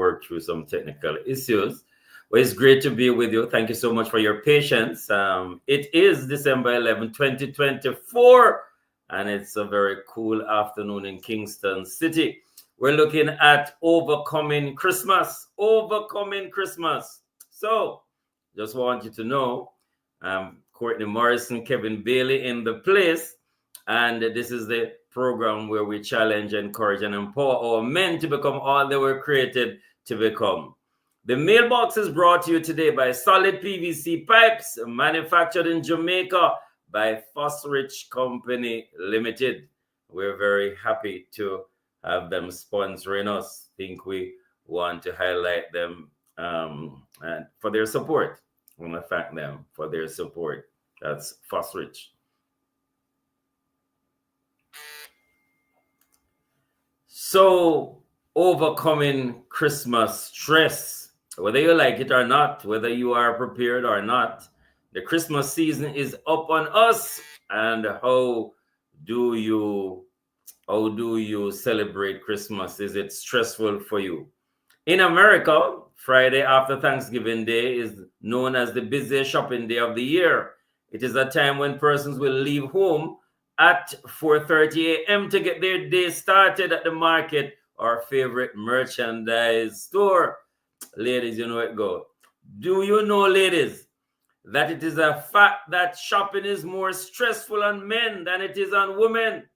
work through some technical issues. Well, it's great to be with you. Thank you so much for your patience. It is December 11, 2024, and it's a very cool afternoon in Kingston City. We're looking at overcoming Christmas. Overcoming Christmas. So, just want you to know, Courtney Morrison, Kevin Bailey in the place, and this is the program where we challenge, encourage, and empower our men to become all they were created to become. The mailbox is brought to you today by Solid PVC Pipes, manufactured in Jamaica by Fosrich Company Limited. We're very happy to have them sponsoring us. I think we want to highlight them and for their support. I want to thank them for their support. That's Fosrich. So, overcoming Christmas stress, whether you like it or not, whether you are prepared or not, the Christmas season is up on us. And how do you celebrate Christmas? Is it stressful for you? In America, Friday after Thanksgiving Day is known as the busiest shopping day of the year. It is a time when persons will leave home at 4:30 a.m. to get their day started at the market or favorite merchandise store. Ladies, you know it go. Do you know, ladies, that it is a fact that shopping is more stressful on men than it is on women?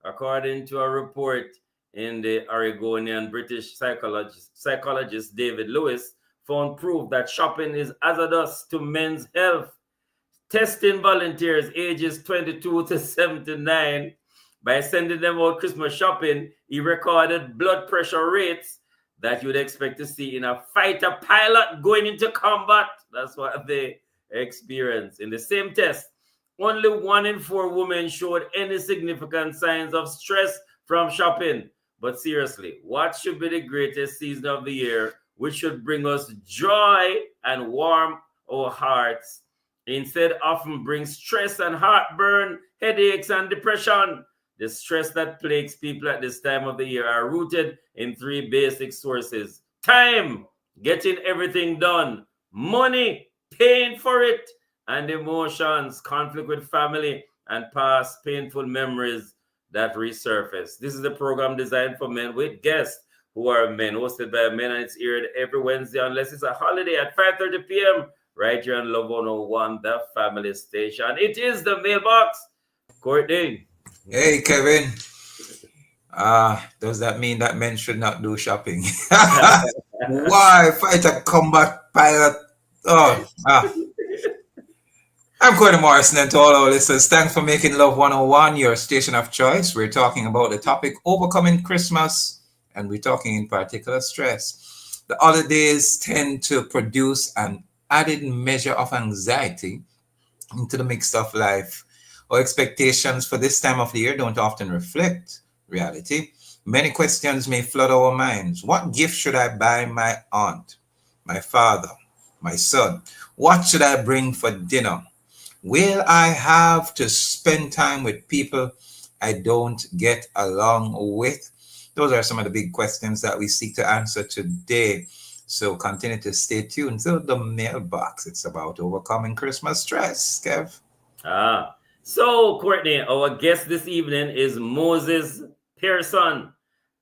According to a report in the Oregonian British psychologist David Lewis found proof that shopping is hazardous to men's health. Testing volunteers ages 22 to 79 by sending them out Christmas shopping, he recorded blood pressure rates that you'd expect to see in a fighter pilot going into combat. That's what they experienced. In the same test, only 1 in 4 women showed any significant signs of stress from shopping. But seriously, what should be the greatest season of the year, which should bring us joy and warm our hearts, instead often brings stress and heartburn, headaches and depression? The stress that plagues people at this time of the year are rooted in 3 basic sources: time, getting everything done; money, paying for it; and emotions, conflict with family, and past painful memories that resurface. This is a program designed for men with guests who are men, hosted by men, and it's aired every Wednesday unless it's a holiday at 5:30 p.m. right here on Love 101, the family station. It is the mailbox. Courtney. Hey, Kevin. Does that mean that men should not do shopping? Why fight a combat pilot? I'm Courtney Morrison, and to all our listeners, thanks for making Love 101 your station of choice. We're talking about the topic overcoming Christmas, and we're talking in particular stress. The holidays tend to produce an added measure of anxiety into the mix of life. Our expectations for this time of the year don't often reflect reality. Many questions may flood our minds. What gift should I buy my aunt, my father, my son? What should I bring for dinner? Will I have to spend time with people I don't get along with? Those are some of the big questions that we seek to answer today. So continue to stay tuned to the mailbox. It's about overcoming Christmas stress, Kev. So, Courtney, our guest this evening is Moses Pearson.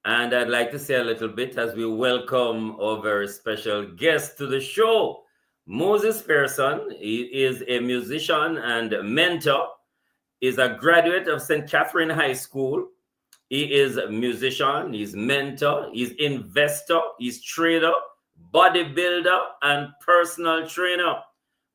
And I'd like to say a little bit as we welcome our very special guest to the show. Moses Pearson, he is a musician and mentor, is a graduate of St. Catherine High School. He is a musician, he's mentor, he's investor, he's trader, bodybuilder, and personal trainer.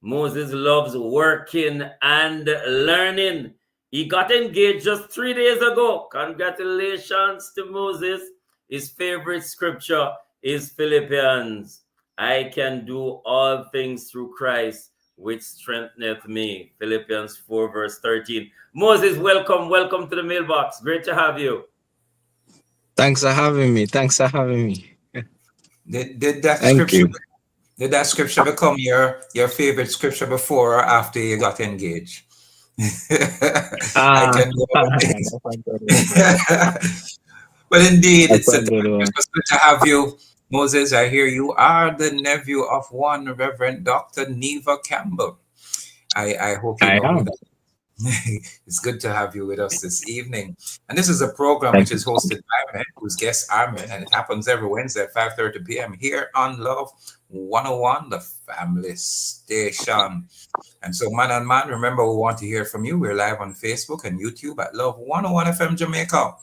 Moses loves working and learning. He got engaged just 3 days ago. Congratulations to Moses. His favorite scripture is Philippians. I can do all things through Christ, which strengtheneth me. Philippians 4 verse 13. Moses, welcome to the mailbox. Great to have you. Thanks for having me. Did that scripture become your favorite scripture before or after you got engaged? I can do all things. But indeed, it's good to have you Moses, I hear you are the nephew of one Reverend Dr. Neva Campbell. I hope you I know who am. that. It's good to have you with us this evening. And this is a program Thank which you. is hosted by men, whose guests are men, and it happens every Wednesday at 5:30 p.m. here on Love 101, the family station. And so, man on man, remember, we want to hear from you. We're live on Facebook and YouTube at Love 101 FM Jamaica.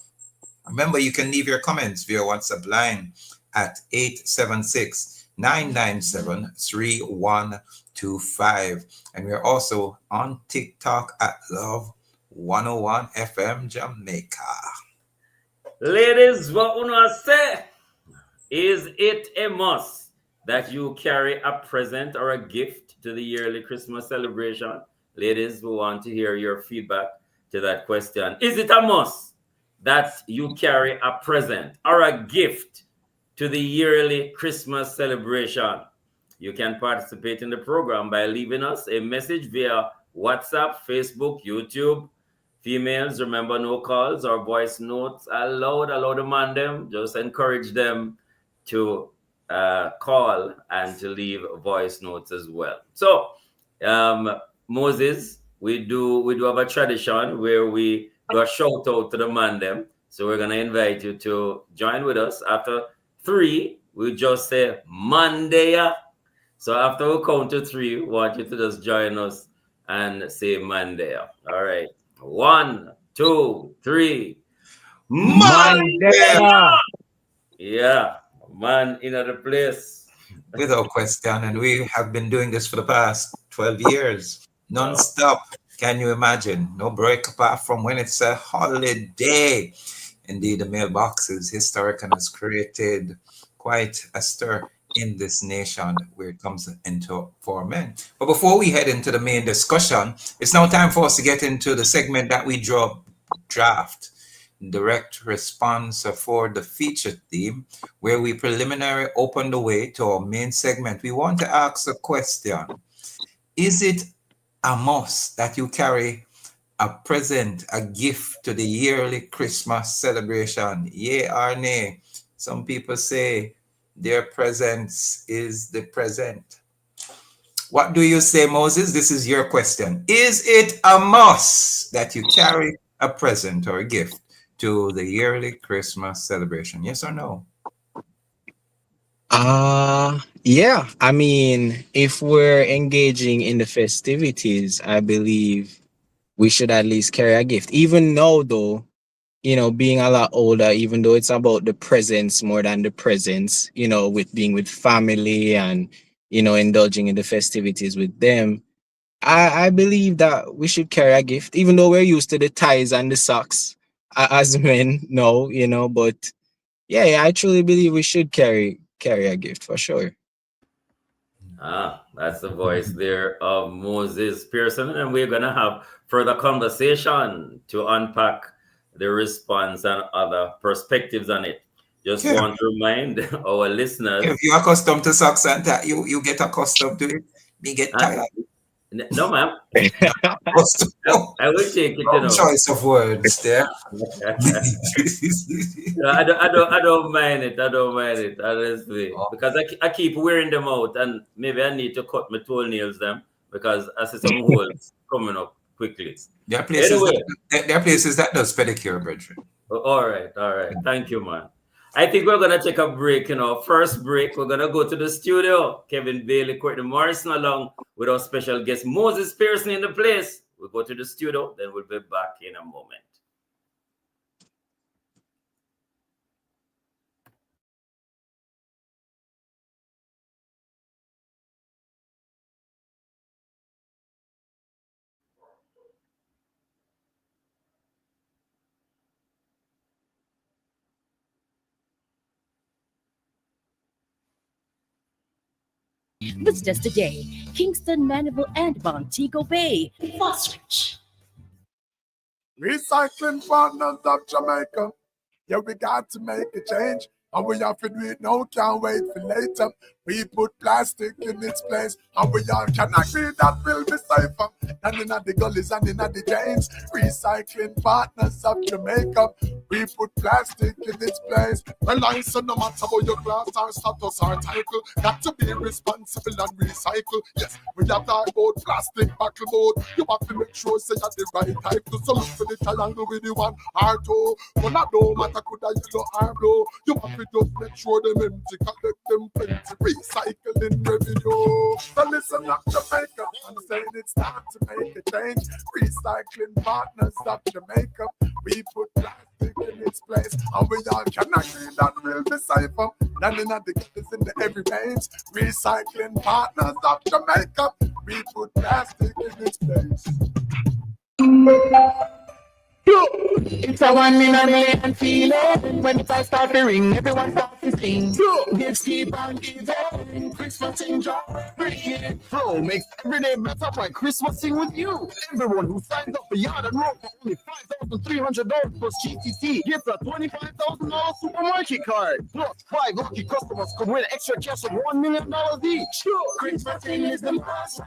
Remember, you can leave your comments via WhatsApp line at 876-997-3125. And we're also on TikTok at Love 101 FM Jamaica. Ladies, what I say? Is it a must that you carry a present or a gift to the yearly Christmas celebration? Ladies, we want to hear your feedback to that question. Is it a must that you carry a present or a gift to the yearly Christmas celebration? You can participate in the program by leaving us a message via WhatsApp, Facebook, YouTube. Females, remember, no calls or voice notes allowed. Allow the man them. Just encourage them to call and to leave voice notes as well. So, Moses, we do have a tradition where we go shout out to the man them. So we're gonna invite you to join with us. After 3, we just say Monday. So after we count to 3, we want you to just join us and say Monday. All right. 1, 2, 3. Mandela. Yeah, man in the place. Without question. And we have been doing this for the past 12 years, non-stop. Can you imagine? No break apart from when it's a holiday. Indeed, the mailbox is historic and has created quite a stir in this nation where it comes into for men. But before we head into the main discussion, it's now time for us to get into the segment that we draft. Direct response for the feature theme, where we preliminary open the way to our main segment. We want to ask a question. Is it a must that you carry a present, a gift to the yearly Christmas celebration? Yea or nay? Some people say their presence is the present. What do you say, Moses? This is your question. Is it a must that you carry a present or a gift to the yearly Christmas celebration? Yes or no? Yeah. I mean, if we're engaging in the festivities, I believe we should at least carry a gift. Even now, though, being a lot older, even though it's about the presence more than the presence, with being with family and, indulging in the festivities with them, I believe that we should carry a gift, even though we're used to the ties and the socks as men. No, but yeah, I truly believe we should carry a gift for sure. That's the voice there of Moses Pearson, and we're gonna have further conversation to unpack the response and other perspectives on it. Just Yeah. want to remind our listeners. If you're accustomed to socks and that, you get accustomed to it. Me get uh, tired. no, ma'am. Accustomed. I will take it, Wrong choice of words there. I don't mind it. I don't mind it, honestly, because I keep wearing them out, and maybe I need to cut my toenails them because I see some holes coming up quickly. There are places Anyway, that does pedicure, brethren. all right. Thank you, man. I think we're gonna take a break. First break, we're gonna go to the studio. Kevin Bailey, Courtney Morrison, along with our special guest Moses Pearson in the place. We'll go to the studio, then we'll be back in a moment. Visit us today, Kingston, Mandeville, and Montego Bay. Fosrich. Recycling partners of Jamaica. Yeah, we got to make a change. and we have to do it now, can't wait for later. We put plastic in its place, and we all can agree that will be safer than in the gullies and in the drains. Recycling partners of Jamaica, we put plastic in its place. Well, I said no matter how your class or status or title, got to be responsible and recycle. Yes, we have to about plastic bottle board. You have to make sure say you're the right type to look for the triangle with the one or two. But that don't matter could I yellow or blue. You have to just make sure them empty, collect them plenty. Recycling revenue. So listen up, Jamaica. I'm saying it's time to make a change. Recycling partners of Jamaica. We put plastic in its place, and we all can agree that will be safer than in the gutters in the every page. Recycling partners of Jamaica. We put plastic in its place. It's a 1 in a million feeling. When the fire start to ring, everyone starts to sing. Gifts keep on giving. Christmas enjoy. Flow makes every day better by Christmas sing with you. Everyone who signs up for Yard and Road for only $5,300 plus GTC gets a $25,000 supermarket card. Plus 5 lucky customers could win extra cash of $1 million each. Christmas sing is the most.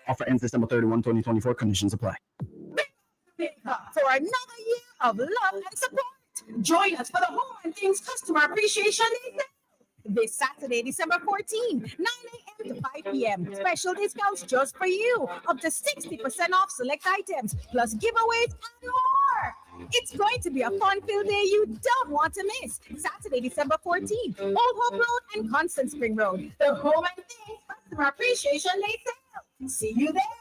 Offer ends December 31, 2024. Conditions apply. For another year of love and support. Join us for the Home and Things Customer Appreciation Day this Saturday, December 14, 9 a.m. to 5 p.m. Special discounts just for you. Up to 60% off select items, plus giveaways and more. It's going to be a fun-filled day you don't want to miss. Saturday, December 14th, Old Hope Road and Constant Spring Road. The Home and Things Customer Appreciation Day sale. See you there.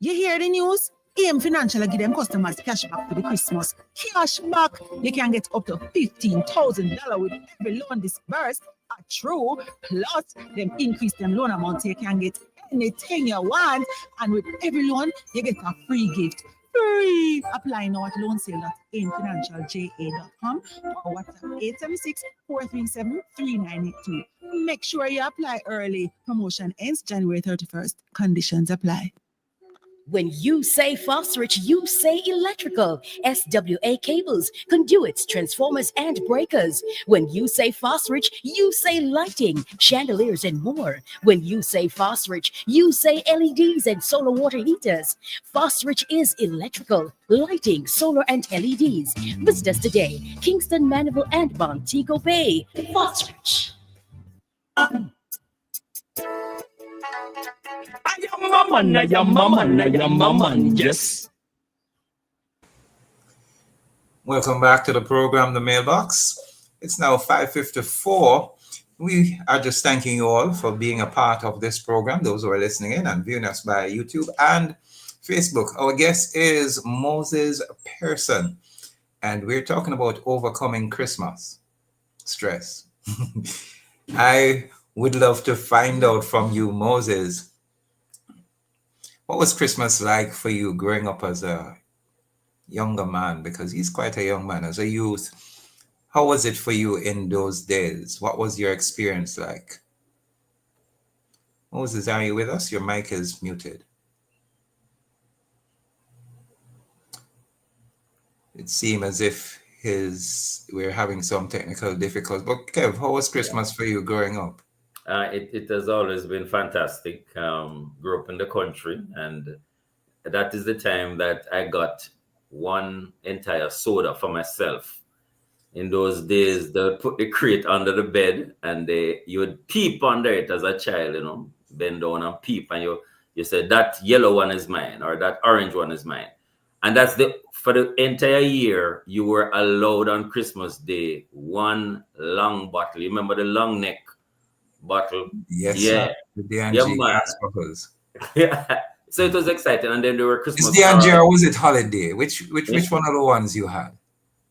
You hear the news? AM Financial give them customers cash back for the Christmas. Cash back. You can get up to $15,000 with every loan disbursed. True. Plus, them increase them loan amount so you can get anything you want. And with every loan, you get a free gift. Free. Apply now at loansale.amfinancialja.com or WhatsApp 876-437-3982. Make sure you apply early. Promotion ends January 31st. Conditions apply. When you say Fosrich, you say electrical. SWA cables, conduits, transformers, and breakers. When you say Fosrich, you say lighting, chandeliers, and more. When you say Fosrich, you say LEDs and solar water heaters. Fosrich is electrical, lighting, solar, and LEDs. Visit us today, Kingston, Mandeville, and Montego Bay. Fosrich. I am a man, yes. Welcome back to the program, The Mailbox. It's now 5:54. We are just thanking you all for being a part of this program, those who are listening in and viewing us by YouTube and Facebook. Our guest is Moses Pearson, and we're talking about overcoming Christmas stress. I would love to find out from you, Moses, what was Christmas like for you growing up as a younger man? Because he's quite a young man, as a youth. How was it for you in those days? What was your experience like? Moses, are you with us? Your mic is muted. It seemed as if we're having some technical difficulties. But Kev, how was Christmas for you growing up? It has always been fantastic. Grew up in the country, and that is the time that I got one entire soda for myself. In those days, they would put the crate under the bed, and you would peep under it as a child, bend down and peep, and you said, that yellow one is mine, or that orange one is mine. And that's for the entire year, you were allowed on Christmas Day one long bottle. You remember the long neck bottle? Yes, yeah. With the Angie gas bottles. Yeah. So it was exciting. And then there were Christmas. Is the Angie or was it Holiday? Which one of the ones you had?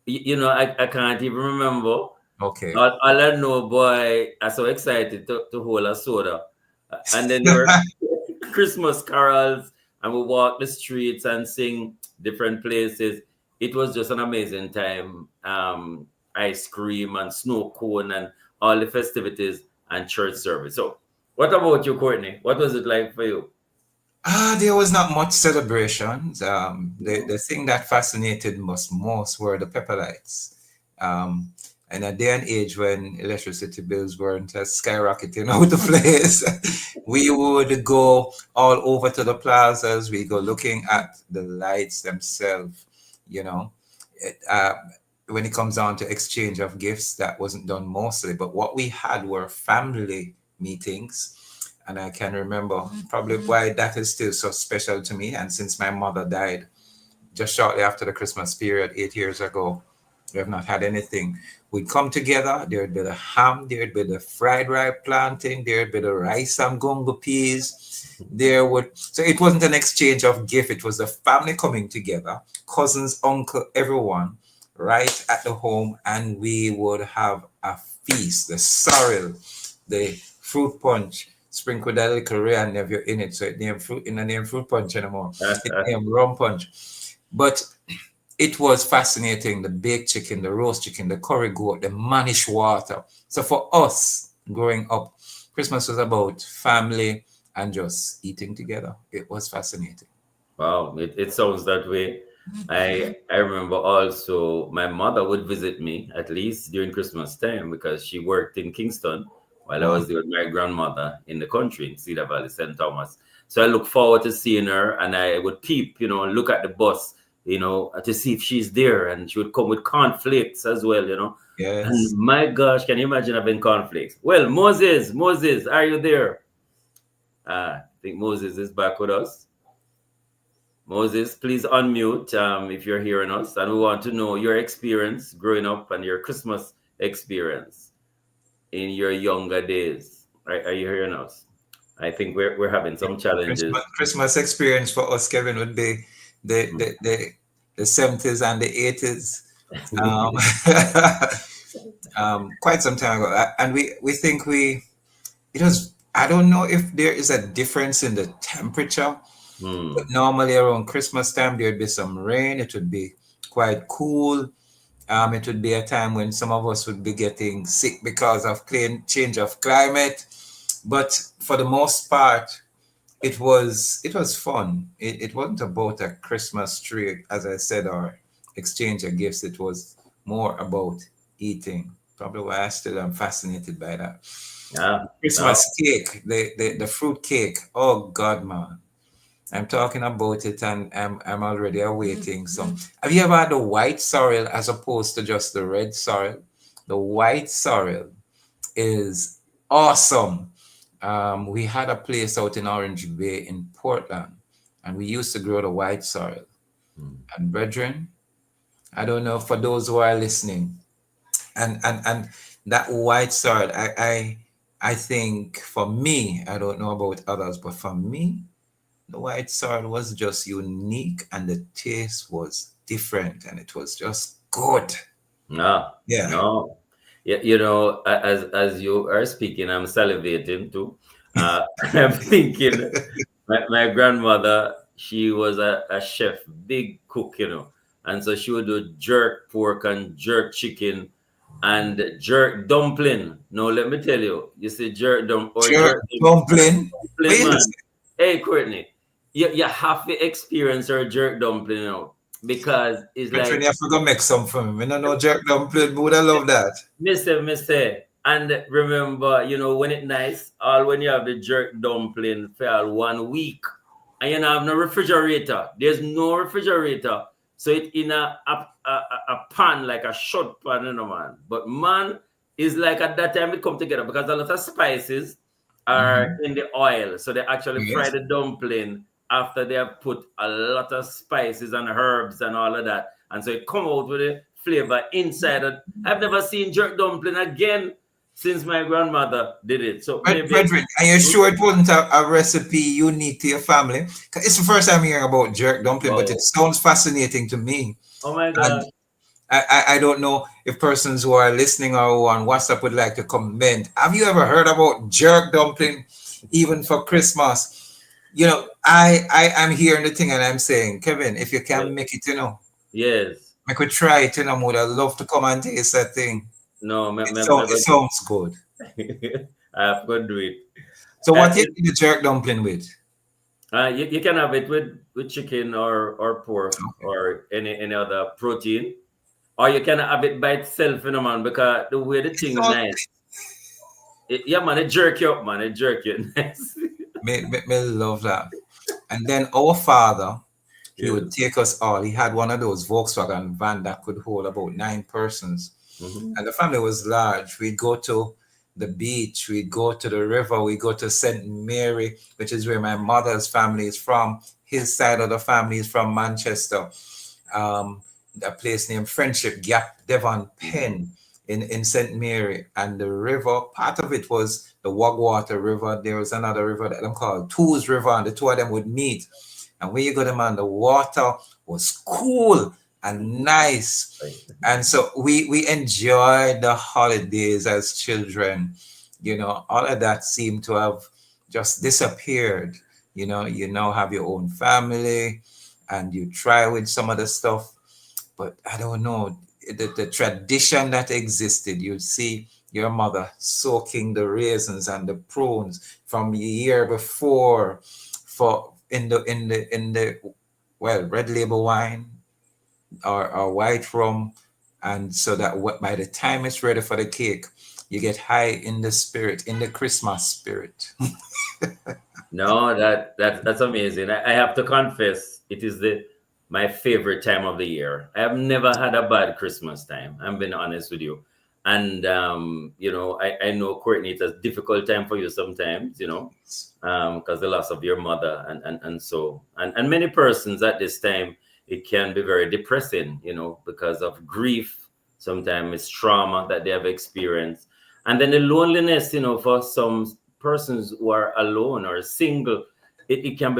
I can't even remember. Okay. All I know, boy, I'm so excited to hold a soda. And then there were Christmas carols, and we walk the streets and sing different places. It was just an amazing time. Ice cream and snow cone and all the festivities and church service. So what about you, Courtney? What was it like for you? There was not much celebrations. The thing that fascinated us most were the pepper lights. In a day and age when electricity bills weren't as skyrocketing out the place, we would go all over to the plazas. We go looking at the lights themselves. You know, when it comes down to exchange of gifts, that wasn't done mostly. But what we had were family meetings. And I can remember probably why that is still so special to me. And since my mother died just shortly after the Christmas period 8 years ago, we have not had anything. We'd come together, there'd be the ham, there'd be the fried rice plantain, there'd be the rice and gungo peas. So it wasn't an exchange of gift, it was the family coming together, cousins, uncle, everyone, right at the home, and we would have a feast, the sorrel, the fruit punch, sprinkled a little Rhea Nephew in it, so it named fruit punch anymore. It named rum punch. But it was fascinating, the baked chicken, the roast chicken, the curry goat, the manish water. So for us growing up, Christmas was about family and just eating together. It was fascinating. Wow, it sounds that way. I remember also my mother would visit me at least during Christmas time because she worked in Kingston while I was there with my grandmother in the country in Cedar Valley, St. Thomas. So I look forward to seeing her, and I would peep, look at the bus, to see if she's there, and she would come with cornflakes as well, Yes. And my gosh, can you imagine having cornflakes? Well, Moses, are you there? I think Moses is back with us. Moses, please unmute if you're hearing us, and we want to know your experience growing up and your Christmas experience in your younger days. Are you hearing us? I think we're having some challenges. Christmas experience for us, Kevin, would be the 70s and the 80s. Quite some time ago. And we think I don't know if there is a difference in the temperature, but normally around Christmas time, there'd be some rain. It would be quite cool. It would be a time when some of us would be getting sick because of change of climate. But for the most part, it was fun. It wasn't about a Christmas tree, as I said, or exchange of gifts. It was more about eating. Probably why I still am fascinated by that. Christmas cake, the fruit cake. Oh God, man. I'm talking about it, and I'm already awaiting some. Have you ever had the white sorrel as opposed to just the red sorrel? The white sorrel is awesome. We had a place out in Orange Bay in Portland, and we used to grow the white sorrel. And brethren, I don't know for those who are listening, and that white sorrel, I think for me, I don't know about others, but for me, the white sorrel was just unique, and the taste was different, and it was just good. Yeah. As you are speaking, I'm salivating too. I'm thinking my grandmother, she was a chef, big cook, and so she would do jerk pork and jerk chicken and jerk dumpling. No, let me tell you, you say jerk dumpling. Man. Hey, Courtney, you have to experience her jerk dumpling, because it's like you have to go make some for me. I don't know jerk dumpling, but I love that. Mister. And remember, when it's nice, when you have the jerk dumpling for 1 week, and you don't have no refrigerator. There's no refrigerator. So it's in a pan, like a short pan, man. But man, it's like at that time it come together because a lot of spices are in the oil. So they actually fry the dumpling after they have put a lot of spices and herbs and all of that. And so it come out with a flavor inside it. I've never seen jerk dumpling again since my grandmother did it. So Brethren, are you sure it wasn't a recipe unique to your family? It's the first time hearing about jerk dumpling, but it sounds fascinating to me. Oh my God. I don't know if persons who are listening or who are on WhatsApp would like to comment. Have you ever heard about jerk dumpling even for Christmas? I am hearing the thing and I'm saying, Kevin, if you can make it, Yes. I could try it, I would love to come and taste that thing. No, it sounds good. I have to do it. So what you do the jerk dumpling with? You can have it with chicken or pork or any other protein, or you can have it by itself, man. Because the way the thing is nice, yeah, man, it jerk you up, man. It jerk you nice. Me love that. And then our father, he would take us all. He had one of those Volkswagen van that could hold about 9 persons. Mhm. And the family was large. We'd go to the beach, we'd go to the river, we go to St. Mary, which is where my mother's family is from. His side of the family is from Manchester. A place named Friendship Gap, Devon Penn in St. Mary. And the river, part of it was the Wagwater River. There was another river that them called Toos River, and the two of them would meet. And when you go to man, the water was cool and nice. And so we enjoyed the holidays as children. You know, all of that seemed to have just disappeared. You know, you now have your own family and you try with some of the stuff. But I don't know, the tradition that existed, you'd see your mother soaking the raisins and the prunes from the year before for in the red label wine or white rum, and so that by the time it's ready for the cake, you get high in the spirit, in the Christmas spirit. No, that's amazing. I have to confess, it is my favorite time of the year. I have never had a bad Christmas time. I'm being honest with you. And you know, I know Courtney, it's a difficult time for you sometimes, you know, because the loss of your mother and many persons at this time, it can be very depressing, you know, because of grief. Sometimes it's trauma that they have experienced. And then the loneliness, you know, for some persons who are alone or single, it can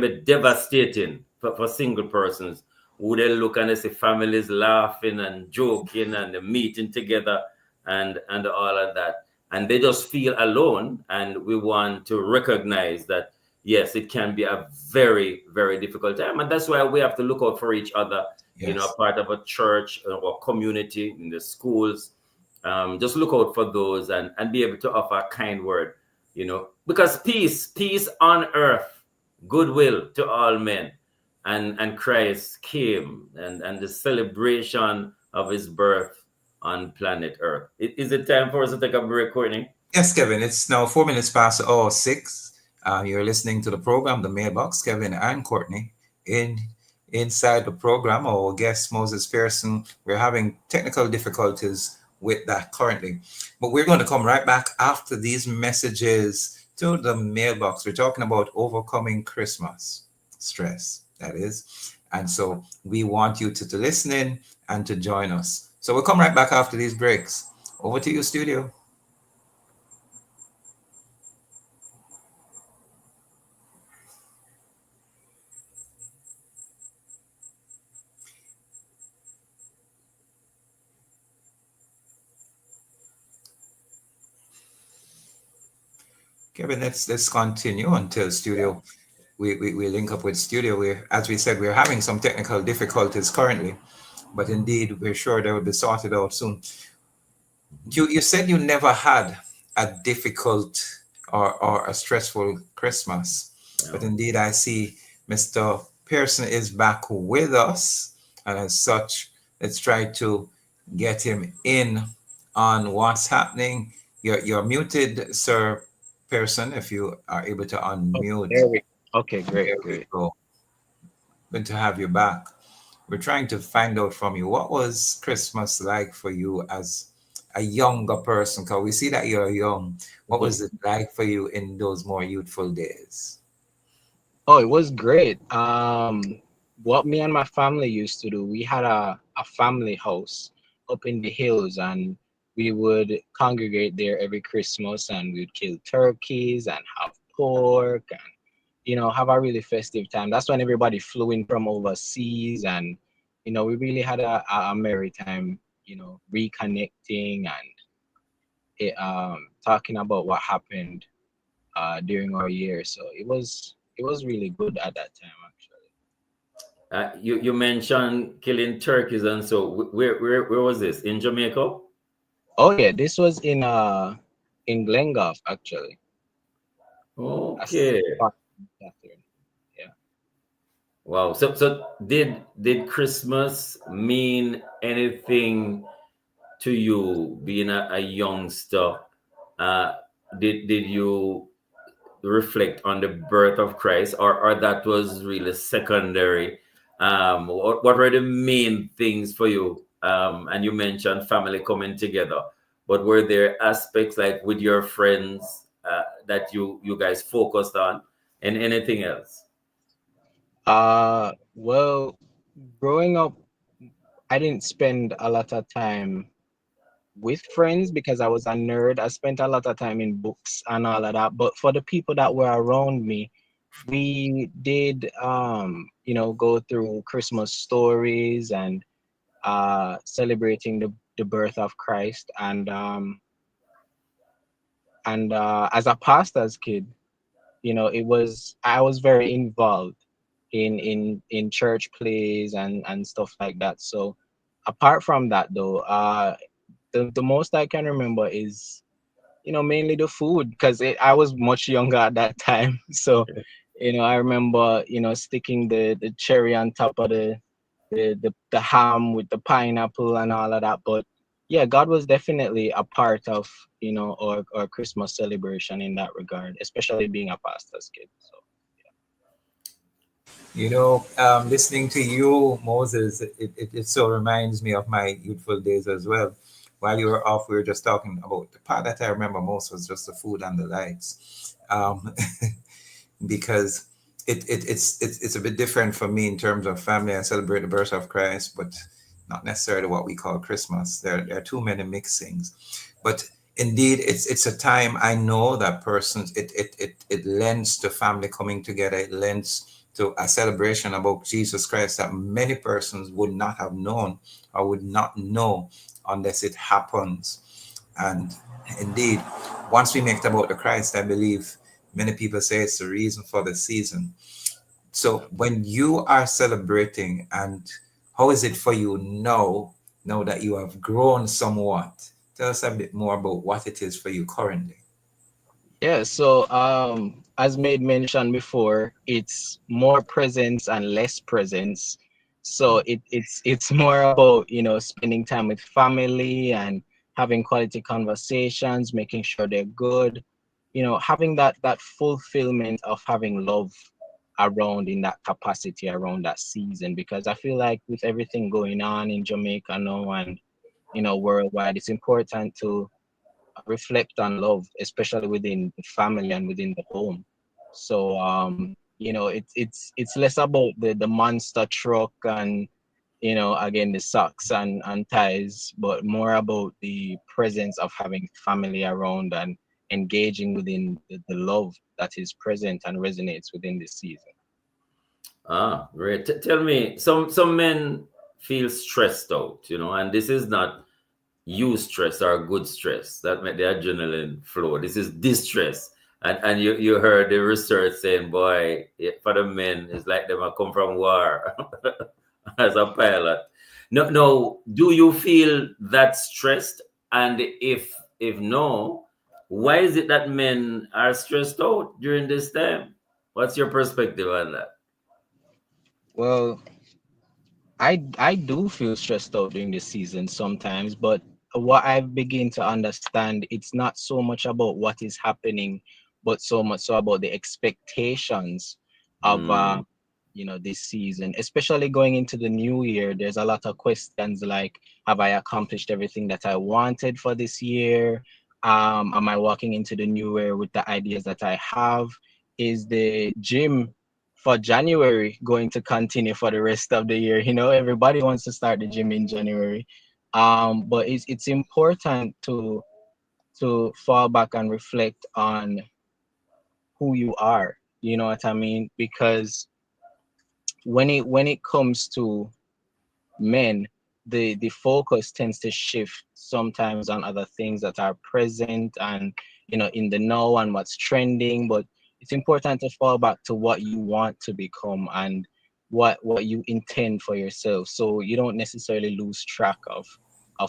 be devastating for single persons who they look and they see families laughing and joking and they're meeting together and all of that. And they just feel alone. And we want to recognize that, yes, it can be a very, very difficult time. And that's why we have to look out for each other, Yes. you know, part of a church or community, in the schools. Just look out for those and be able to offer a kind word, you know, because peace on earth, goodwill to all men. And Christ came and the celebration of his birth on planet Earth. Is it time for us to take a break, Courtney? Yes, Kevin, it's now 4 minutes past 6. You're listening to the program, The Mailbox. Kevin and Courtney inside the program. Our guest, Moses Pearson. We're having technical difficulties with that currently. But we're going to come right back after these messages to the mailbox. We're talking about overcoming Christmas stress, that is. And so we want you to listen in and to join us. So we'll come right back after these breaks. Over to you, studio. Kevin, let's continue until studio. We link up with studio. As we said, we're having some technical difficulties currently, but indeed we're sure they will be sorted out soon. You said you never had a difficult or a stressful Christmas, but indeed I see Mr. Pearson is back with us, and as such, let's try to get him in on what's happening. You're muted, Sir Pearson, if you are able to unmute. Okay, great. There we go. Good to have you back. We're trying to find out from you, what was Christmas like for you as a younger person? Because we see that you're young. What was it like for you in those more youthful days? Oh, it was great. What me and my family used to do, we had a family house up in the hills, and we would congregate there every Christmas, and we'd kill turkeys and have pork and, you know, have a really festive time. That's when everybody flew in from overseas, and, you know, we really had a merry time, you know, reconnecting and talking about what happened during our year. So it was really good at that time, actually. You mentioned killing turkeys, and so where was this? In Jamaica? Oh yeah, this was in Glengoff, actually. Okay. Wow. So did Christmas mean anything to you being a youngster? Uh, did you reflect on the birth of Christ, or that was really secondary? What were the main things for you? And you mentioned family coming together, but were there aspects like with your friends that you guys focused on, and anything else? Well, growing up, I didn't spend a lot of time with friends because I was a nerd. I spent a lot of time in books and all of that. But for the people that were around me, we did go through Christmas stories and celebrating the birth of Christ. And as a pastor's kid, I was very involved in church plays and stuff like that. So apart from that though, the most I can remember is mainly the food because I was much younger at that time. So I remember sticking the cherry on top of the ham with the pineapple and all of that. But yeah, God was definitely a part of our Christmas celebration in that regard, especially being a pastor's kid. So Listening to you, Moses, it so reminds me of my youthful days as well. While you were off, we were just talking about the part that I remember most was just the food and the lights, because it's a bit different for me in terms of family. I celebrate the birth of Christ, but not necessarily what we call Christmas. There are too many mixings, but indeed, it's a time I know that persons it lends to family coming together. It lends to a celebration about Jesus Christ that many persons would not have known or would not know unless it happens. And indeed, once we make it about the Christ, I believe many people say it's the reason for the season. So when you are celebrating, and how is it for you now that you have grown somewhat? Tell us a bit more about what it is for you currently. yeah, so as made mention before, it's more presence and less presence. So it's more about spending time with family and having quality conversations, making sure they're good, having that fulfillment of having love around in that capacity around that season. Because I feel like with everything going on in Jamaica now and worldwide, it's important to reflect on love, especially within the family and within the home. So it's less about the monster truck and again the socks and ties, but more about the presence of having family around and engaging within the love that is present and resonates within this season. Ah, great. Tell me, some men feel stressed out, and this is not you stress or good stress that make the adrenaline flow. This is distress. And you heard the research saying, boy, for the men, it's like them come from war as a pilot. No, do you feel that stressed? And if no, why is it that men are stressed out during this time? What's your perspective on that? Well, I do feel stressed out during the season sometimes, but what I've begun to understand, it's not so much about what is happening, but so much so about the expectations of Mm. this season, especially going into the new year. There's a lot of questions like, have I accomplished everything that I wanted for this year? Am I walking into the new year with the ideas that I have? Is the gym for January going to continue for the rest of the year? Everybody wants to start the gym in January. But it's important to fall back and reflect on who you are. You know what I mean? Because when it comes to men, the focus tends to shift sometimes on other things that are present and in the know and what's trending. But it's important to fall back to what you want to become and what you intend for yourself, so you don't necessarily lose track of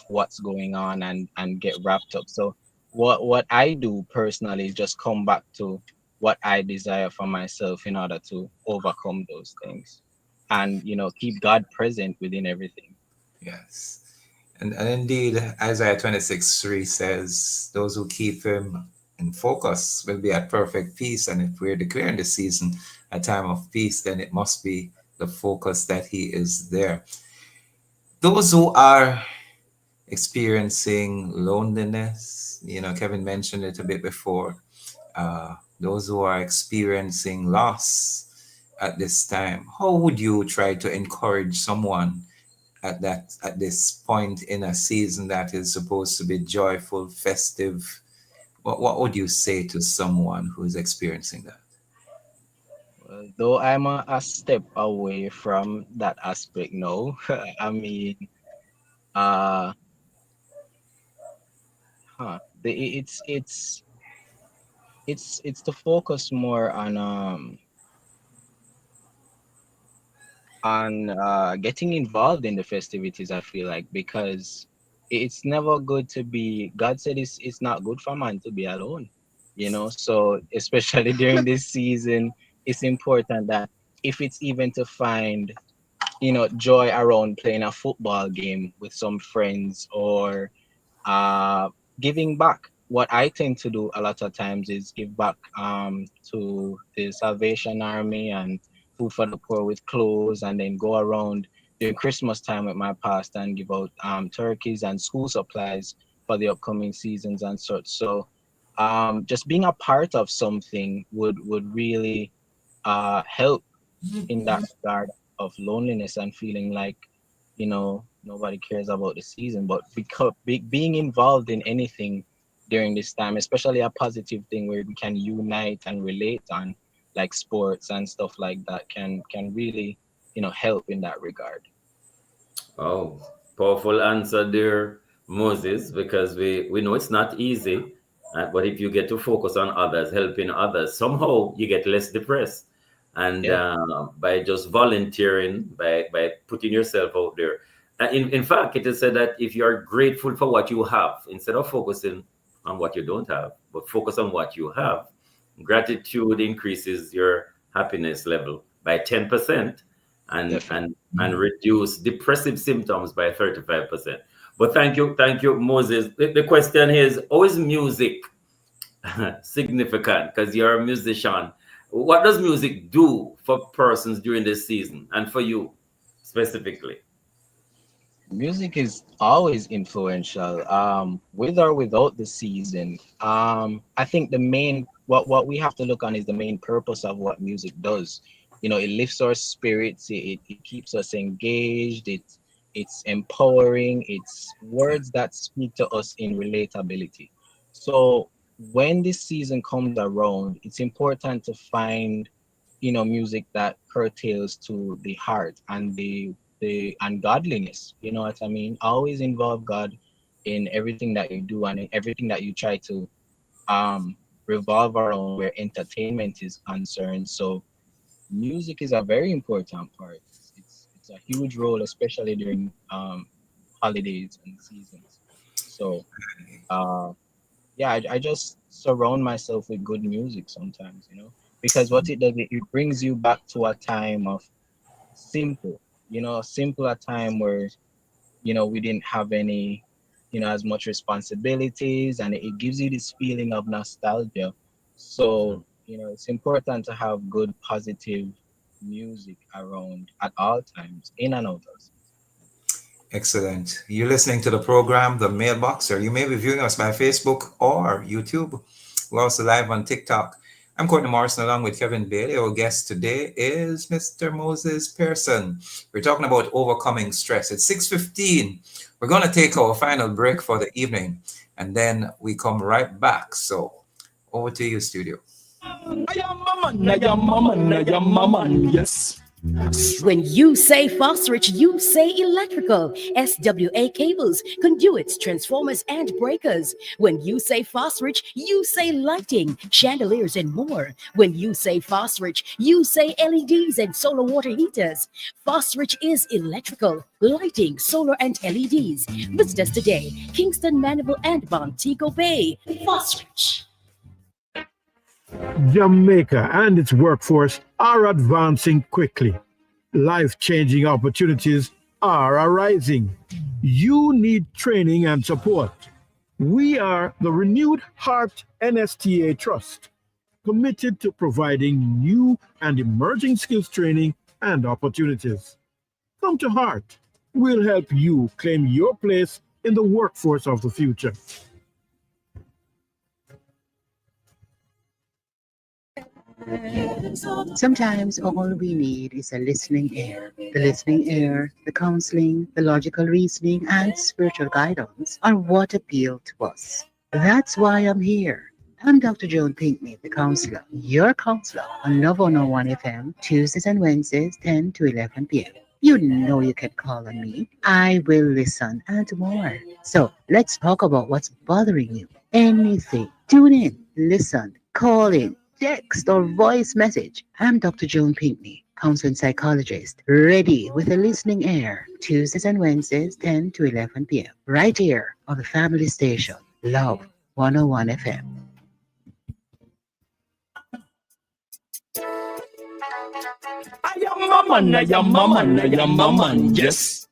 what's going on and get wrapped up. So what I do personally is just come back to what I desire for myself in order to overcome those things. and keep God present within everything. Yes. And indeed, Isaiah 26:3 says, those who keep him in focus will be at perfect peace. And if we're declaring this season a time of peace, then it must be the focus that he is there. Those who are experiencing loneliness, Kevin mentioned it a bit before, those who are experiencing loss at this time, how would you try to encourage someone at this point in a season that is supposed to be joyful, festive? What would you say to someone who is experiencing that? Well, though I'm a step away from that aspect now, I mean, uh, it's to focus more on getting involved in the festivities. I feel like, because it's never good to be. God said it's not good for man to be alone. So especially during this season, it's important that if it's even to find joy around playing a football game with some friends, or giving back. What I tend to do a lot of times is give back to the Salvation Army and Food for the Poor with clothes, and then go around during Christmas time with my pastor and give out turkeys and school supplies for the upcoming seasons and such. So just being a part of something would really help in that regard of loneliness and feeling like nobody cares about the season. But because being involved in anything during this time, especially a positive thing where we can unite and relate on, like sports and stuff like that, can really help in that regard. Oh, powerful answer there, Moses, because we know it's not easy, but if you get to focus on others, helping others, somehow you get less depressed. And by just volunteering, by putting yourself out there. In fact, it is said that if you are grateful for what you have, instead of focusing on what you don't have, but focus on what you have, gratitude increases your happiness level by 10%, and reduce depressive symptoms by 35%. But thank you, Moses. The question is, how is music significant? Because you're a musician. What does music do for persons during this season, and for you specifically? Music is always influential, with or without the season. I think the main what we have to look on is the main purpose of what music does. It lifts our spirits, it keeps us engaged, it's empowering, it's words that speak to us in relatability. So when this season comes around, it's important to find music that curtails to the heart and the ungodliness. You know what I mean? Always involve God in everything that you do and in everything that you try to revolve around where entertainment is concerned. So music is a very important part. It's a huge role, especially during holidays and seasons. So I just surround myself with good music sometimes, because what it does, it brings you back to a time of simple a time where we didn't have any as much responsibilities, and it gives you this feeling of nostalgia. So it's important to have good positive music around at all times, in and out of. Excellent. You're listening to the program, The Mailbox, or you may be viewing us by Facebook or YouTube. We're also live on TikTok. I'm Courtney Morrison along with Kevin Bailey. Our guest today is Mr. Moses Pearson. We're talking about overcoming stress. It's 6:15. We're going to take our final break for the evening, and then we come right back. So over to you, studio. I am a man, yes. When you say Phosphorus, you say electrical. SWA cables, conduits, transformers, and breakers. When you say Phosphorus, you say lighting, chandeliers, and more. When you say Phosphorus, you say LEDs and solar water heaters. Phosphorus is electrical, lighting, solar, and LEDs. Visit us today, Kingston, Mandeville, and Montego Bay. Phosphorus. Jamaica and its workforce are advancing quickly. Life-changing opportunities are arising. You need training and support. We are the Renewed Heart NSTA Trust, committed to providing new and emerging skills training and opportunities. Come to Heart. We'll help you claim your place in the workforce of the future. Sometimes all we need is a listening ear. The listening ear, the counseling, the logical reasoning, and spiritual guidance are what appeal to us. That's why I'm here. I'm Dr. Joan Pinkney, the counselor, your counselor on Love 101 FM, Tuesdays and Wednesdays, 10 to 11 p.m. You know you can call on me. I will listen and more. So let's talk about what's bothering you. Anything. Tune in, listen, call in, text or voice message. I'm Dr. Joan Pinkney, counseling psychologist, ready with a listening ear. Tuesdays and Wednesdays, 10 to 11 p.m. Right here on the family station, Love 101 FM. Yes.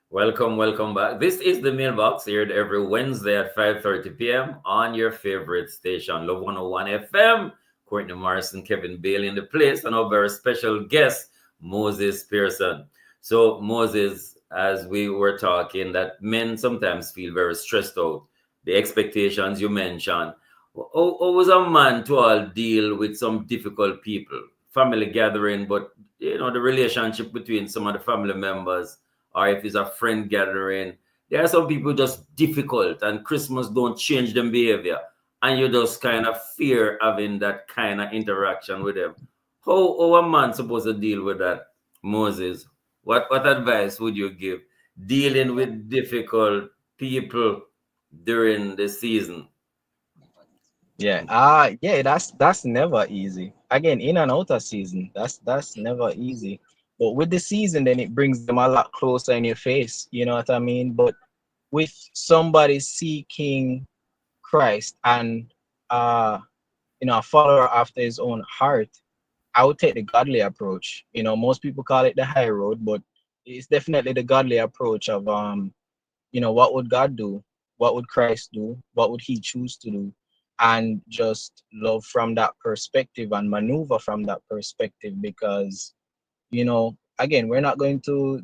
Welcome back. This is the Mailbox, aired every Wednesday at 5:30 p.m. on your favorite station, Love 101 FM. Courtney Morrison, Kevin Bailey in the place, and our very special guest, Moses Pearson. So, Moses, as we were talking, that men sometimes feel very stressed out. The expectations you mentioned. How was a man to all deal with some difficult people? Family gathering, but the relationship between some of the family members, or if it's a friend gathering, there are some people just difficult, and Christmas don't change them behavior, and you just kind of fear having that kind of interaction with them. How a man supposed to deal with that, Moses? What advice would you give dealing with difficult people during the season? Yeah, that's never easy. Again, in and out of season, that's never easy. But with the season, then it brings them a lot closer in your face. You know what I mean? But with somebody seeking Christ and a follower after his own heart, I would take the godly approach. Most people call it the high road, but it's definitely the godly approach of what would God do? What would Christ do? What would he choose to do? And just love from that perspective and maneuver from that perspective, because again, we're not going to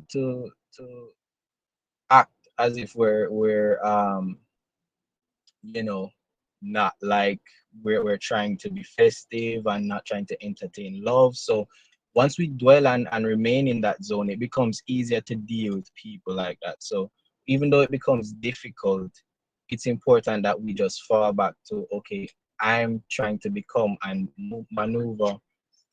act as if we're not like we're trying to be festive and not trying to entertain love. So once we dwell and remain in that zone, it becomes easier to deal with people like that. So even though it becomes difficult, it's important that we just fall back to, okay, I'm trying to become and maneuver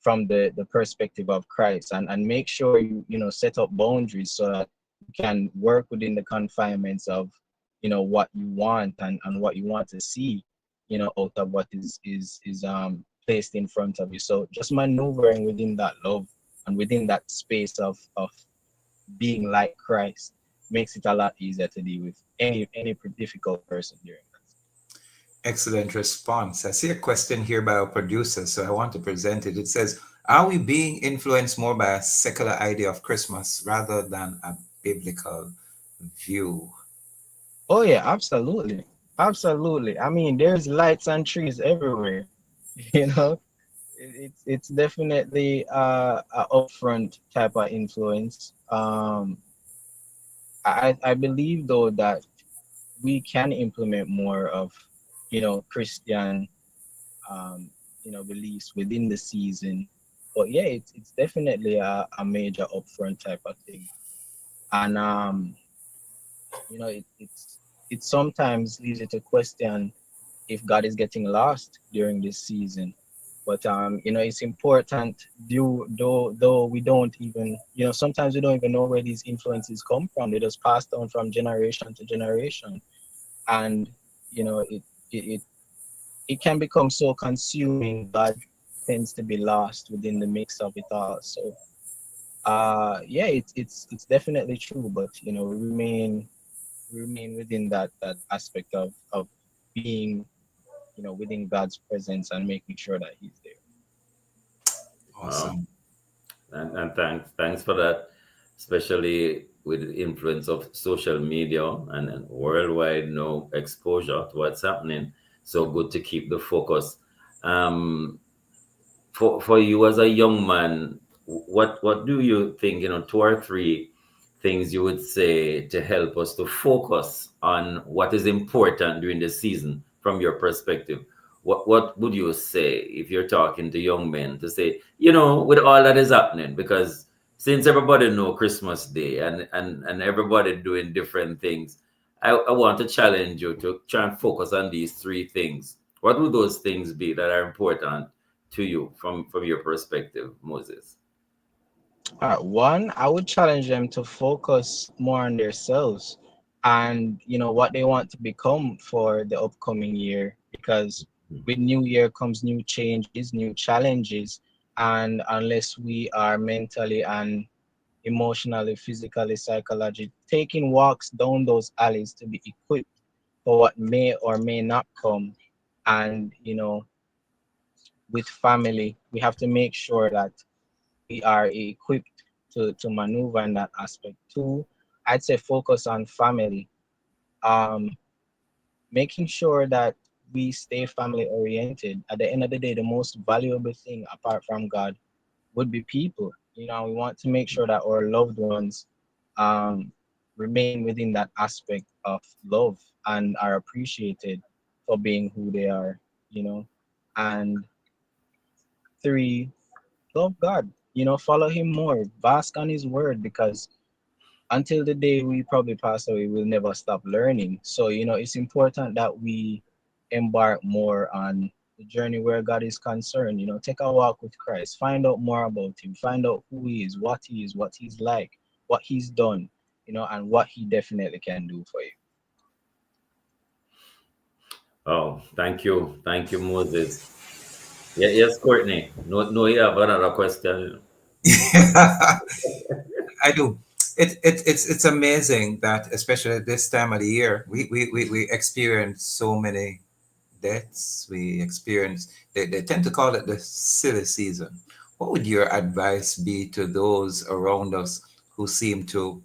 from the perspective of Christ, and make sure you set up boundaries so that you can work within the confinements of what you want and what you want to see out of what is placed in front of you. So just maneuvering within that love and within that space of being like Christ makes it a lot easier to deal with any difficult person during that. Excellent response. I see a question here by our producer, so I want to present it. It says, are we being influenced more by a secular idea of Christmas rather than a biblical view? Oh yeah, absolutely. I mean, there's lights and trees everywhere. It's definitely a upfront type of influence. I believe though that we can implement more of Christian beliefs within the season. But yeah, it's definitely a major upfront type of thing. And it sometimes leads you to question if God is getting lost during this season. But it's important, though we don't even, sometimes we don't even know where these influences come from. They just pass down from generation to generation. And it can become so consuming that tends to be lost within the mix of it all. So yeah, it's definitely true, but we remain within that aspect of being within God's presence and making sure that he's there. Awesome. And thanks for that, especially with the influence of social media and worldwide no exposure to what's happening. So good to keep the focus. Um, for you as a young man, what do you think? Two or three things you would say to help us to focus on what is important during the season from your perspective. What would you say if you're talking to young men to say, with all that is happening? Because since everybody know Christmas Day and everybody doing different things, I want to challenge you to try and focus on these three things. What would those things be that are important to you from your perspective, Moses? One, I would challenge them to focus more on themselves and what they want to become for the upcoming year. Because with new year comes new changes, new challenges, and unless we are mentally and emotionally, physically, psychologically taking walks down those alleys to be equipped for what may or may not come, and with family, we have to make sure that we are equipped to maneuver in that aspect. Two, I'd say focus on family. Um, Making sure that we stay family oriented. At the end of the day, the most valuable thing apart from God would be people. We want to make sure that our loved ones um, remain within that aspect of love and are appreciated for being who they are. And three, love God. Follow Him more, bask on His word, because until the day we probably pass away, we'll never stop learning. So, it's important that we embark more on the journey where God is concerned. Take a walk with Christ, find out more about Him, find out who He is, what He's like, what He's done, and what He definitely can do for you. Oh, thank you. Thank you, Moses. Yeah, yes, Courtney. No, you have another question. I do. It's amazing that, especially at this time of the year, we experience so many deaths. We experience, they tend to call it the silly season. What would your advice be to those around us who seem to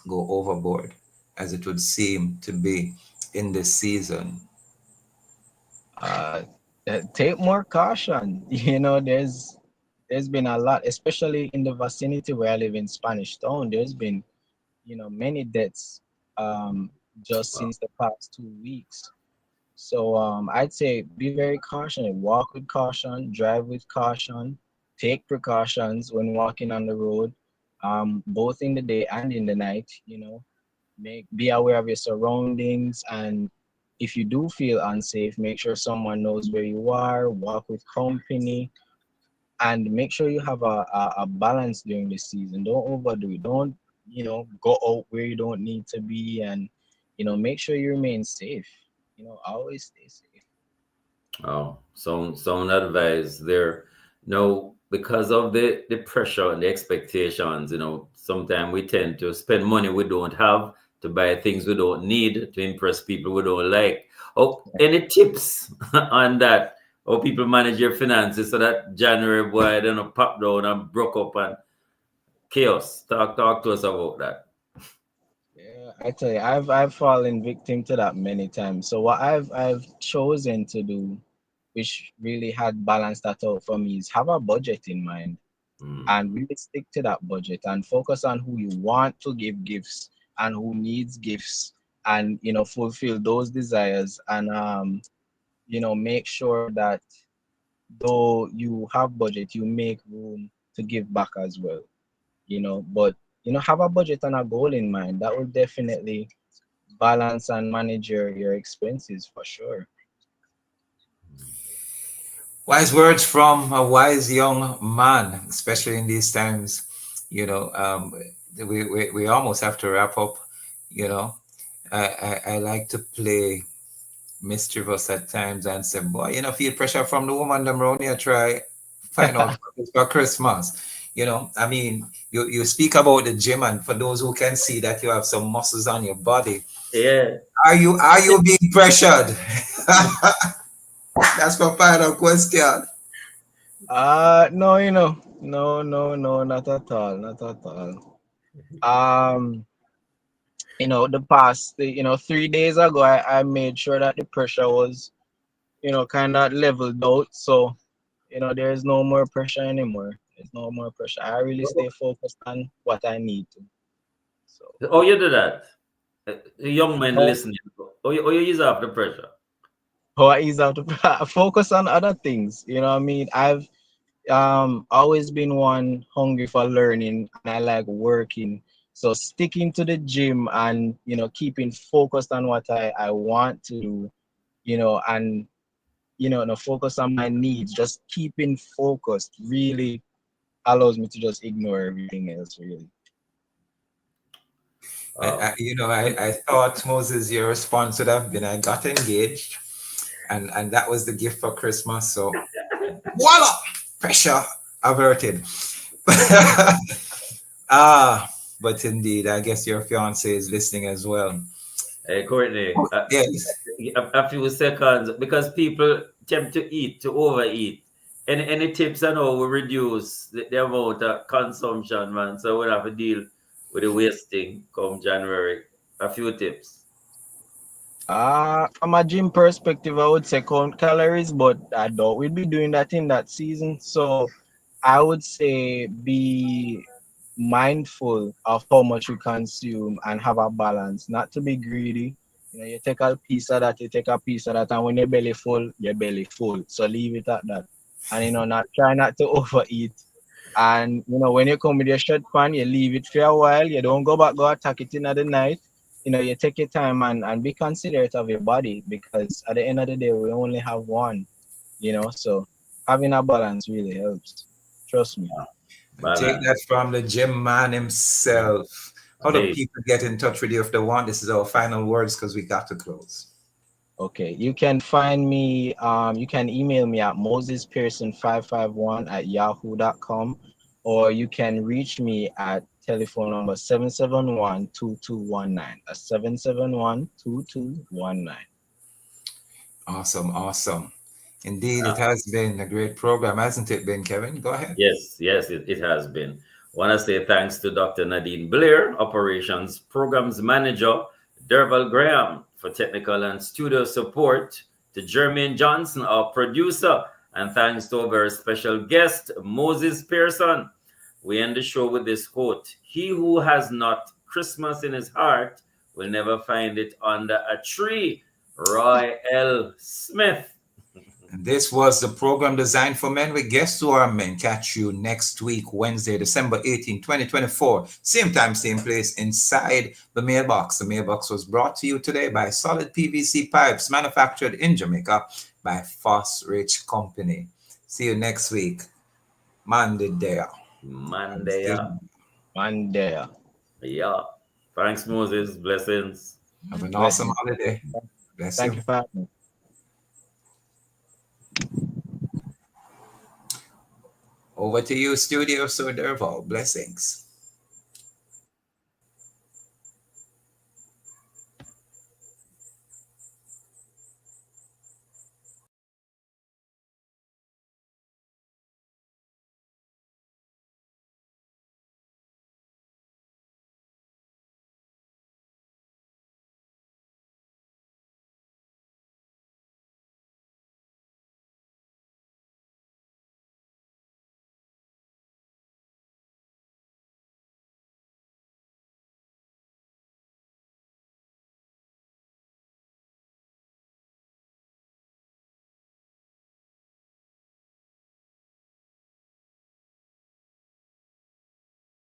go overboard, as it would seem to be in this season? Uh, Take more caution. There's been a lot, especially in the vicinity where I live in Spanish Town. There's been many deaths just since the past 2 weeks. So I'd say be very cautious, walk with caution, drive with caution, take precautions when walking on the road, both in the day and in the night. Be aware of your surroundings, and if you do feel unsafe, make sure someone knows where you are, walk with company, and make sure you have a balance during the season. Don't overdo it. Don't go out where you don't need to be, and make sure you remain safe. Always stay safe. Oh, some advice there. No, because of the pressure and the expectations, sometimes we tend to spend money we don't have to buy things we don't need to impress people we don't like. Oh, any tips on that? How people manage your finances so that January boy don't pop down and broke up and chaos. Talk to us about that. Yeah, I tell you, I've fallen victim to that many times. So what I've chosen to do, which really had balanced that out for me, is have a budget in mind and really stick to that budget and focus on who you want to give gifts and who needs gifts, and fulfill those desires, and make sure that though you have budget, you make room to give back as well. But have a budget and a goal in mind. That will definitely balance and manage your expenses for sure. Wise words from a wise young man, especially in these times. We almost have to wrap up. I like to play mischievous at times and say, boy, feel pressure from the woman them around here, try find out for Christmas. I mean, you speak about the gym, and for those who can see that you have some muscles on your body, Yeah. are you being pressured? That's my final question. No, No, not at all, not at all. The past, 3 days ago, I made sure that the pressure was, kind of leveled out. So, there is no more pressure anymore. There's no more pressure. I really stay focused on what I need to. So, Oh, you do that. The young men Oh. listening. You ease off the pressure. how I ease out to focus on other things. You know what I mean? I've always been one hungry for learning, and I like working. So sticking to the gym and keeping focused on what I want to do, and no focus on my needs, just keeping focused really allows me to just ignore everything else really. I thought, Moses, your response would have been, I got engaged, and that was the gift for Christmas. So, voila, pressure averted. But indeed, I guess your fiance is listening as well. Hey, Courtney, Yes. a few seconds because people tend to overeat. Any tips on how we reduce the amount of consumption, man? So we'll have to deal with the wasting come January. A few tips. From a gym perspective, I would say count calories, but I doubt we'd be doing that in that season. So I would say be mindful of how much you consume and have a balance, not to be greedy. You take a piece of that, you take a piece of that, and when your belly full, your belly full. So leave it at that. And not try not to overeat. And when you come with your shirt pan, you leave it for a while. You don't go back, go attack it in the night. You take your time and be considerate of your body, because at the end of the day, we only have one. So having a balance really helps. Trust me. Take that from the gym man himself. How do people get in touch with you if they want? This is our final words because we got to close. Okay, you can find me, you can email me at mosespearson551@yahoo.com, or you can reach me at telephone number 771-2219. That's 771-2219. Awesome. Indeed, it has been a great program, hasn't it been, Kevin? Go ahead. Yes, it has been. I want to say thanks to Dr. Nadine Blair, Operations Programs Manager, Derval Graham for technical and studio support, to Jermaine Johnson, our producer, and thanks to our very special guest, Moses Pearson. We end the show with this quote: "He who has not Christmas in his heart will never find it under a tree." Roy L. Smith. And this was the program designed for men with guests who are men. Catch you next week, Wednesday, December 18, 2024. Same time, same place, inside the mailbox. The mailbox was brought to you today by Solid PVC Pipes, manufactured in Jamaica by Foss Rich Company. See you next week. Monday. Yeah. Thanks, Moses. Blessings. Have an awesome holiday. Bless Thank you. you for having me. Over to you, Studio Sir Derval. Blessings.